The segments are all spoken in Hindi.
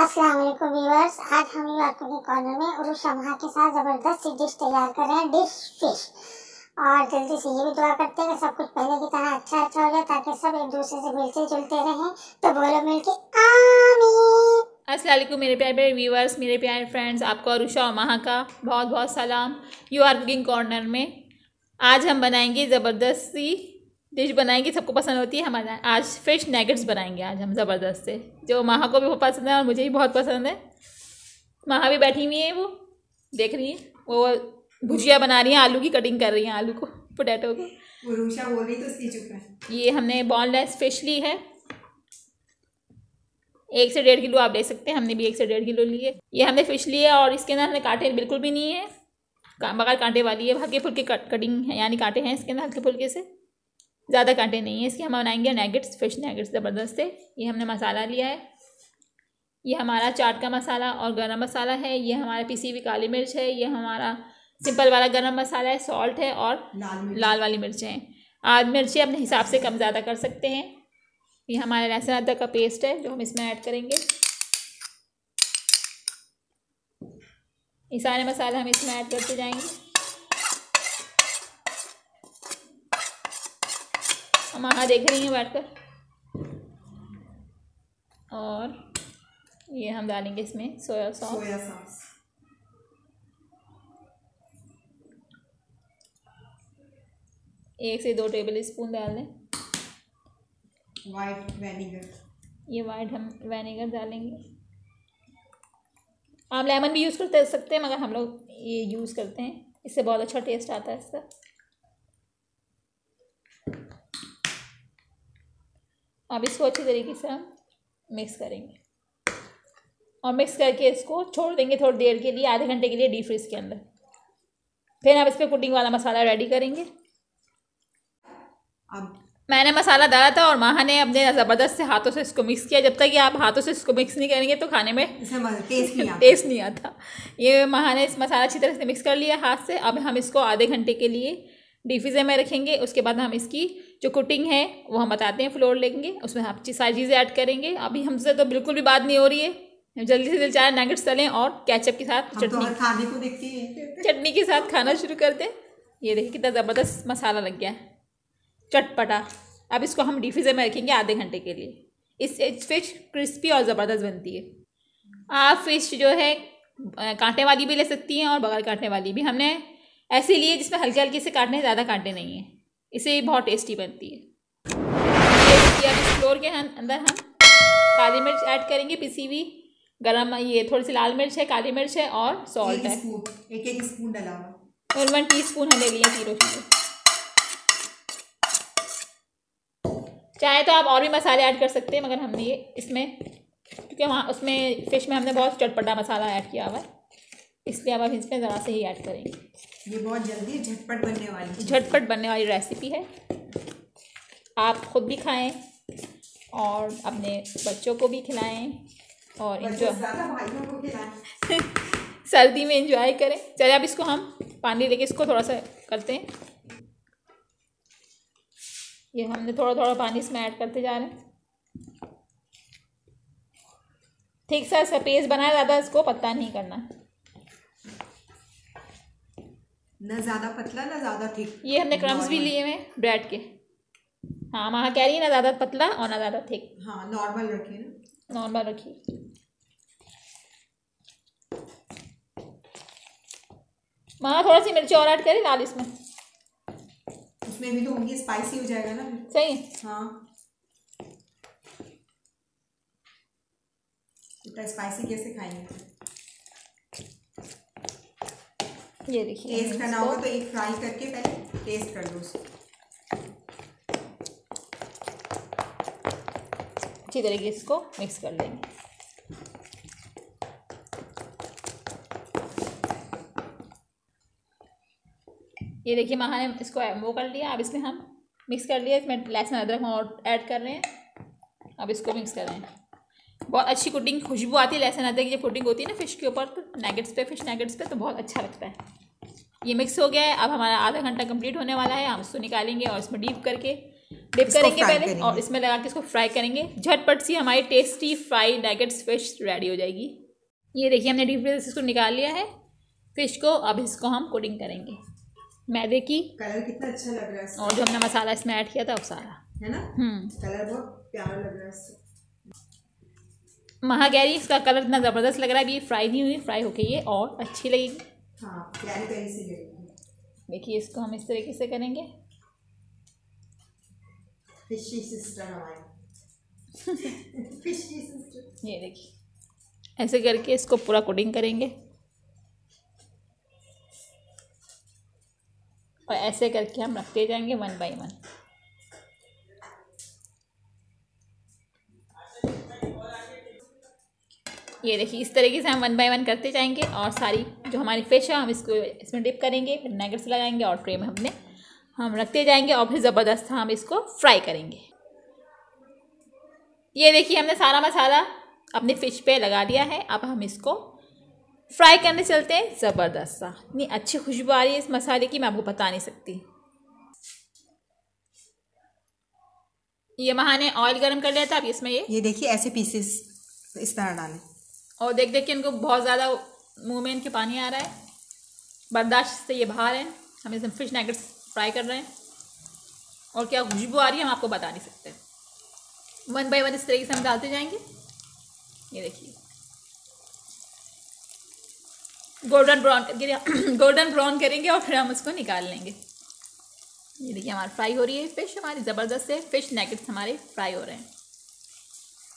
अस्सलाम वालेकुम व्यूअर्स, आज हम व्यूअर कुकिंग कॉर्नर में उरुशा माह के साथ ज़बरदस्त सी डिश तैयार कर रहे हैं, डिश फिश। और जल्दी से ये भी दुआ करते हैं कि सब कुछ पहले की तरह अच्छा हो जाए ताकि सब एक दूसरे से मिलते जुलते रहें। तो बोलो मिलके आमीन। अस्सलाम वालेकुम मेरे प्यारे व्यूअर्स, मेरे प्यारे फ्रेंड्स, आपको उरुशा और माह का बहुत बहुत सलाम। यू आर कुकिंग कॉर्नर में आज हम बनाएंगे ज़बरदस्त सी डिश बनाएंगे, सबको पसंद होती है हमारा। आज फिश नैगेट्स बनाएंगे आज हम ज़बरदस्त से, जो माह को भी बहुत पसंद है और मुझे भी बहुत पसंद है। माह भी बैठी हुई है, वो देख रही है, वो भुजिया बना रही है, आलू की कटिंग कर रही है, आलू को, पोटैटो को। उरुशा बोल रही तो उसकी चुप है। ये हमने बॉनलेस फिश ली है, 1 से 1.5 किलो आप ले सकते हैं, हमने भी 1 से 1.5 किलो ली है। ये हमने फिश ली है और इसके अंदर हमने कांटे बिल्कुल भी नहीं है, बगैर कांटे वाली है, हल्के फुल्के कटिंग है, यानी कांटे हैं इसके अंदर हल्के फुल्के से, ज़्यादा कांटे नहीं है। इसके हम बनाएंगे नैगेट्स, फिश नैगेट्स ज़बरदस्त से। ये हमने मसाला लिया है, ये हमारा चाट का मसाला और गरम मसाला है, ये हमारा पिसी हुई काली मिर्च है, ये हमारा सिंपल वाला गरम मसाला है, सॉल्ट है और लाल वाली मिर्चें हैं। आज मिर्चें अपने हिसाब से कम ज़्यादा कर सकते हैं। ये हमारा लहसुन अदरक का पेस्ट है जो हम इसमें ऐड करेंगे। ये सारे मसाले हम इसमें ऐड करते जाएंगे। माँ देख रही हैं बैठकर। और ये हम डालेंगे इसमें सोया सॉस। 1 से 2 टेबल स्पून डाल दें। वाइट वेनिगर, ये वाइट हम वेनेगर डालेंगे। आप लेमन भी यूज़ कर सकते हैं, मगर हम लोग ये यूज़ करते हैं, इससे बहुत अच्छा टेस्ट आता है इसका। अब इसको अच्छी तरीके से हम मिक्स करेंगे और मिक्स करके इसको छोड़ देंगे थोड़ी देर के लिए, आधे घंटे के लिए डीप फ्रीज के अंदर। फिर हम इस पर कुकिंग वाला मसाला रेडी करेंगे। अब मैंने मसाला डाला था और माह ने अपने ज़बरदस्त से हाथों से इसको मिक्स किया। जब तक कि आप हाथों से इसको मिक्स नहीं करेंगे तो खाने में टेस्ट नहीं आता। ये माह ने इस मसाला अच्छी तरह से मिक्स कर लिया हाथ से। अब हम इसको आधे घंटे के लिए डीप फ्रीजर में रखेंगे। उसके बाद हम इसकी जो कुकिंग है वो हम बताते हैं, फ्लोर लेंगे, उसमें हम सारी चीज़ें ऐड करेंगे। अभी हमसे तो बिल्कुल भी बात नहीं हो रही है, जल्दी से जल्दी 4 नैगेट्स तलें और केचप के साथ खाने को देखती है, चटनी के साथ खाना शुरू कर दें। ये देखिए कितना ज़बरदस्त मसाला लग गया है, चटपटा। अब इसको हम डीप फ्रीजर में रखेंगे आधे घंटे के लिए। इससे फिश क्रिस्पी और ज़बरदस्त बनती है। आप फिश जो है कांटे वाली भी ले सकती हैं और बगैर कांटे वाली भी। हमने ऐसे लिए जिसमें हल्के हल्के से काटने, ज़्यादा कांटे नहीं हैं, इससे बहुत टेस्टी बनती है। अब इस फ्लोर के अंदर हम काली मिर्च ऐड करेंगे, पिसी हुई गरम, ये थोड़ी सी लाल मिर्च है, काली मिर्च है और सॉल्ट है। एक स्पून डाला हुआ, और 1 टीस्पून हमने लिए तीनों चीज़ें। चाहे तो आप और भी मसाले ऐड कर सकते हैं, मगर हमने ये इसमें, क्योंकि वहाँ उसमें फिश में हमने बहुत चटपटा मसाला ऐड किया हुआ है, इसलिए अब हम इसमें ज़रा से ही ऐड करेंगे। ये बहुत जल्दी झटपट बनने वाली रेसिपी है। आप खुद भी खाएं और अपने बच्चों को भी खिलाएं और भाइयों को खिलाएं। सर्दी में एंजॉय करें। चलिए अब इसको हम पानी लेके इसको थोड़ा सा करते हैं। ये हमने थोड़ा थोड़ा पानी इसमें ऐड करते जा रहे हैं। ठीक सा इसका पेस्ट बनाया, ज़्यादा इसको पतला नहीं करना, ना ज़्यादा पतला ना ज़्यादा थिक। ये हमने क्रम्स भी लिए हुए ब्रेड के। हाँ, माँ कह रही है ना ज़्यादा पतला और ना ज़्यादा थिक। हाँ, नॉर्मल रखिए ना, नॉर्मल रखिए। माँ थोड़ा सी मिर्ची और ऐड करें लाल इसमें, उसमें भी तो होंगी, स्पाइसी हो जाएगा ना। सही। हाँ, इतना स्पाइसी कैसे खाएंगे। ये देखिए, टेस्ट करना होगा तो एक फ्राई करके पहले टेस्ट कर दो उसको। अच्छी तरीके से इसको मिक्स कर लेंगे। ये देखिए माँ ने इसको वो कर लिया। अब इसमें हम मिक्स कर लिया, इसमें लहसुन अदरक हम और ऐड कर रहे हैं। अब इसको मिक्स कर रहे हैं। बहुत अच्छी कुकिंग खुशबू आती है लहसुन अदरक की जब कुकिंग होती है ना फिश के ऊपर, तो नैगेट्स पे, फिश नैगेट्स पे तो बहुत अच्छा लगता है। ये मिक्स हो गया है। अब हमारा आधा घंटा कंप्लीट होने वाला है, हम इसको निकालेंगे और इसमें डीप करके डिप इसको करेंगे फ्राई पहले करेंगे। और इसमें लगा के इसको फ्राई करेंगे। झटपट सी हमारी tasty fried nuggets fish ready हो जाएगी। ये देखिए हमने डीप फ्रीजर से इसको निकाल लिया है फिश को। अब इसको हम कोटिंग करेंगे मैदे की, कलर कितना अच्छा लग रहा है इसका, और जो हमने मसाला इसमें ऐड किया था वो सारा। है ना। कलर बहुत प्यारा लग रहा है इसका। महा कह रही है इसका कलर इतना ज़बरदस्त लग रहा है। अभी ये फ्राई नहीं हुई, फ्राई होके ये और अच्छी लगेगी। हाँ, प्यारी प्यारी सी लगेगी। देखिए इसको हम इस तरीके से करेंगे। फिशी सिस्टर हमारी फिशी सिस्टर। ये देखिए ऐसे करके इसको पूरा कोटिंग करेंगे और ऐसे करके हम रखते जाएंगे 1 बाय 1। ये देखिए इस तरीके से हम 1 बाय 1 करते जाएंगे और सारी जो हमारी फिश है हम इसको इसमें डिप करेंगे, फिर नगेट्स लगाएंगे और ट्रे में हम रखते जाएंगे और फिर ज़बरदस्त हम इसको फ्राई करेंगे। ये देखिए हमने सारा मसाला अपनी फ़िश पे लगा दिया है। अब हम इसको फ्राई करने चलते हैं। ज़बरदस्त सा इतनी अच्छी खुशबू आ रही है इस मसाले की, मैं आपको बता नहीं सकती। ये महा ने ऑयल गर्म कर लिया था। अब इसमें ये देखिए ऐसे पीसेस इस तरह डालें और देख देख के इनको बहुत ज़्यादा मुंह में इनके पानी आ रहा है, बर्दाश्त से ये बाहर है। हम इसमें फिश नगेट्स फ्राई कर रहे हैं और क्या खुशबू आ रही है हम आपको बता नहीं सकते। 1 बाय 1 इस तरीके से हम डालते जाएंगे। ये देखिए गोल्डन ब्राउन करेंगे और फिर हम उसको निकाल लेंगे। ये देखिए हमारी फ्राई हो रही है फिश, हमारी ज़बरदस्त से फिश नगेट्स हमारे फ्राई हो रहे हैं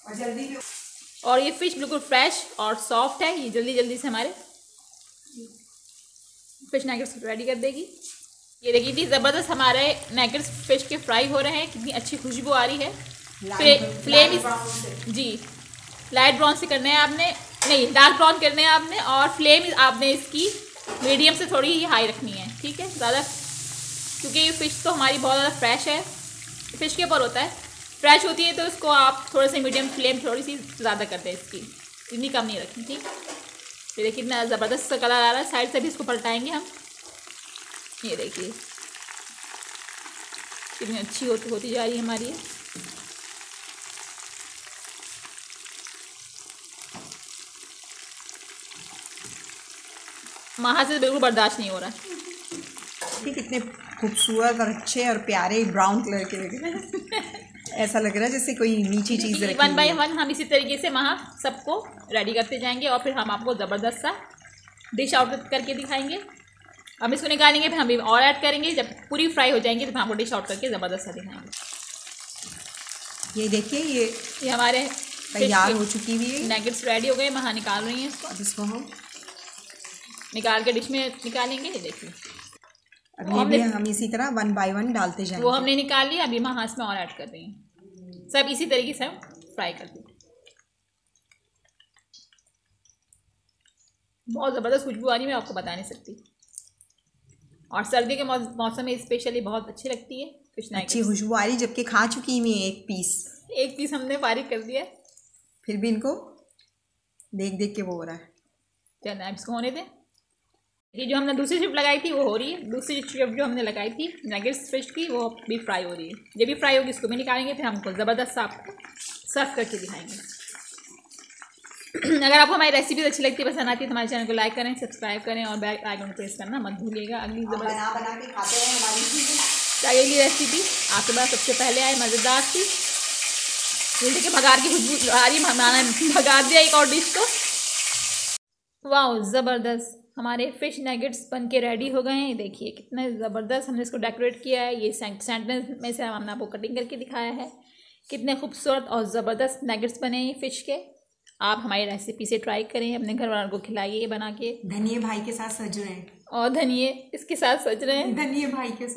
और जल्दी भी। और ये फिश बिल्कुल फ्रेश और सॉफ्ट है। ये जल्दी जल्दी से हमारे फिश नगेट्स रेडी कर देगी। ये देखिए इतनी ज़बरदस्त हमारे नगेट्स फिश के फ्राई हो रहे हैं, कितनी अच्छी खुशबू आ रही है। फ्लेम जी लाइट ब्राउन से करना है आपने, नहीं डार्क ब्राउन करना है आपने, और फ्लेम आपने इसकी मीडियम से थोड़ी ही हाई रखनी है, ठीक है। ज़्यादा क्योंकि ये फ़िश तो हमारी बहुत ज़्यादा फ्रेश है, फ़िश के ऊपर होता है, फ्रेश होती है तो इसको आप थोड़े से मीडियम फ्लेम थोड़ी सी ज़्यादा कर दें, इसकी इतनी कम नहीं रखनी, ठीक। ये देखिए कितना ज़बरदस्त सा कलर आ रहा है। साइड से भी इसको पलटाएंगे हम। ये देखिए कितनी अच्छी होती जा रही है हमारी ये। महा से बिल्कुल बर्दाश्त नहीं हो रहा है। कितने खूबसूरत और अच्छे और प्यारे ब्राउन कलर के लग रहे हैं। ऐसा लग रहा है जैसे कोई नीची चीज़ रखी 1 बाय 1 हम इसी तरीके से महा सबको रेडी करते जाएंगे और फिर हम आपको ज़बरदस्त सा डिश आउट करके दिखाएंगे। हम इसको निकालेंगे, फिर हम और ऐड करेंगे। जब पूरी फ्राई हो जाएंगी तो हम आपको डिश आउट करके ज़बरदस्त सा दिखाएंगे। ये देखिए ये हमारे तैयार हो चुकी हुई है। नगेट्स रेडी हो गए, महा निकाल रही हैं इसको। अब इसको हम निकाल के डिश में निकालेंगे। ये देखिए अभी हम इसी तरह 1 बाय 1 डालते जाएंगे। वो हमने निकाल लिया, अभी महा इसमें और ऐड कर रही हैं। सब इसी तरीके से हम फ्राई कर देंगे। बहुत ज़बरदस्त खुशबू आ रही है, मैं आपको बता नहीं सकती। और सर्दी के मौसम में स्पेशली बहुत अच्छी लगती है फिश नगेट्स। अच्छी खुशबू आ रही, जबकि खा चुकी हुई एक पीस हमने बारीक कर दिया, फिर भी इनको देख देख के वो हो रहा है। चलो अब इसको होने दें। ये जो हमने दूसरी शिफ्ट लगाई थी वो हो रही है। दूसरी शिफ्ट जो हमने लगाई थी नगेट्स फिश की वो भी फ्राई हो रही है। ये भी फ्राई होगी, इसको भी निकालेंगे, फिर हमको ज़बरदस्त आपको सर्व करके दिखाएंगे। अगर आपको हमारी रेसिपीज अच्छी लगती है, पसंद आती है, तो हमारे चैनल को लाइक करें, सब्सक्राइब करें और बेल आइकन को प्रेस करना मत भूलिएगा। अगली बना के खाते हैं हमारी अगली रेसिपी आपके पास सबसे पहले आए, मज़ेदार सी। ये देखिए भगार की खुशबू आ रही है, भगार दिया एक और डिश को। वाह ज़बरदस्त हमारे फिश नगेट्स बन के रेडी हो गए हैं। देखिए कितने ज़बरदस्त हमने इसको डेकोरेट किया है। ये सेंटेंस में से हमने आपको कटिंग करके दिखाया है। कितने खूबसूरत और ज़बरदस्त नगेट्स बने हैं फिश के। आप हमारी रेसिपी से ट्राई करें, अपने घर वालों को खिलाइए बना के। धनिये भाई के साथ सज रहे हैं, और धनिये इसके साथ सज रहे हैं, धनिये भाई के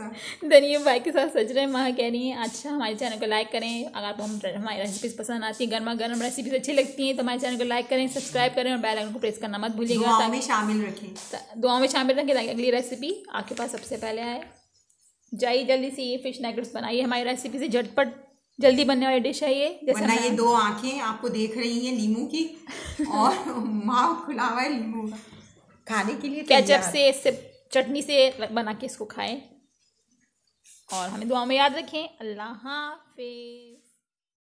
साथ सज रहे हैं। माँ कह रही हैं अच्छा हमारे चैनल को लाइक करें। अगर आपको हमारी रेसिपीज पसंद आती है, गर्मा गर्म रेसिपीज अच्छी लगती हैं, तो हमारे चैनल को लाइक करें, सब्सक्राइब करें और बेल आइकन को प्रेस करना मत भूलिएगा। दुआओं में शामिल रखें, ताकि अगली रेसिपी आपके पास सबसे पहले आए। जाइए जल्दी से ये फिश नगेट्स बनाइए, हमारी रेसिपी से झटपट जल्दी बनने वाली डिश है ये। वरना ये 2 आंखें आपको देख रही हैं लीमू की और माँ खुला हुआ है लीमू का, खाने के लिए केचप से, इससे चटनी से बना के इसको खाएं। और हमें दुआ में याद रखें। अल्लाह हाफिज़।